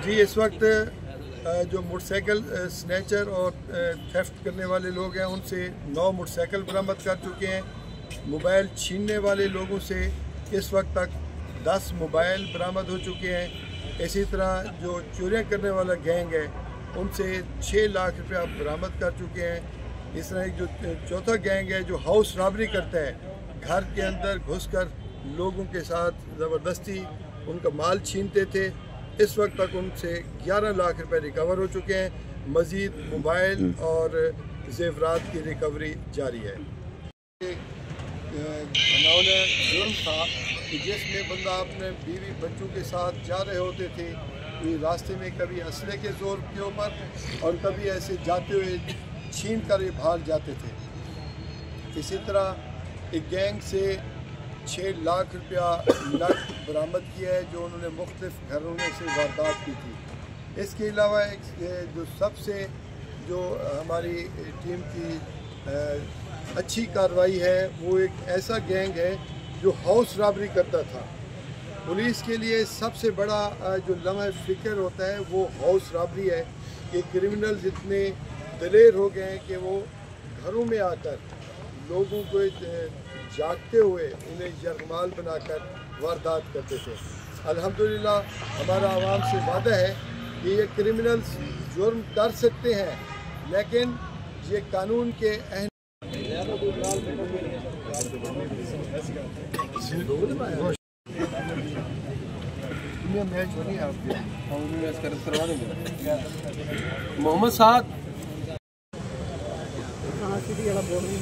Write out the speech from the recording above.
जी, इस वक्त जो मोटरसाइकिल स्नैचर और थेफ्ट करने वाले लोग हैं उनसे 9 मोटरसाइकिल बरामद कर चुके हैं। मोबाइल छीनने वाले लोगों से इस वक्त तक 10 मोबाइल बरामद हो चुके हैं। इसी तरह जो चोरियां करने वाला गैंग है उनसे 6 लाख रुपया बरामद कर चुके हैं। इस तरह एक जो चौथा गैंग है जो हाउस रॉबरी करता है, घर के अंदर घुसकर लोगों के साथ ज़बरदस्ती उनका माल छीनते थे, इस वक्त तक उनसे 11 लाख रुपए रिकवर हो चुके हैं। मज़ीद मोबाइल और जेवरात की रिकवरी जारी है। घिनौना जुर्म था कि जिसमें बंदा अपने बीवी बच्चों के साथ जा रहे होते थे, रास्ते में कभी असले के ज़ोर के ऊपर और कभी ऐसे जाते हुए छीन कर ये भाग जाते थे। इसी तरह एक गैंग से 6 लाख रुपया नकद बरामद किया है जो उन्होंने मुख्तलिफ घरों में से वारदात की थी। इसके अलावा एक जो सबसे जो हमारी टीम की अच्छी कार्रवाई है वो एक ऐसा गैंग है जो हाउस रॉबरी करता था। पुलिस के लिए सबसे बड़ा जो लम्हा फ़िक्र होता है वो हाउस रॉबरी है कि क्रिमिनल्स इतने दलेर हो गए हैं कि वो घरों में आकर लोगों को जागते हुए उन्हें यरगमाल बनाकर वारदात करते थे। अल्हम्दुलिल्लाह हमारा आवाम से वादा है कि ये क्रिमिनल्स जुर्म कर सकते हैं, लेकिन ये कानून के मोहम्मद साहब सिटी वाला बोर्ड भी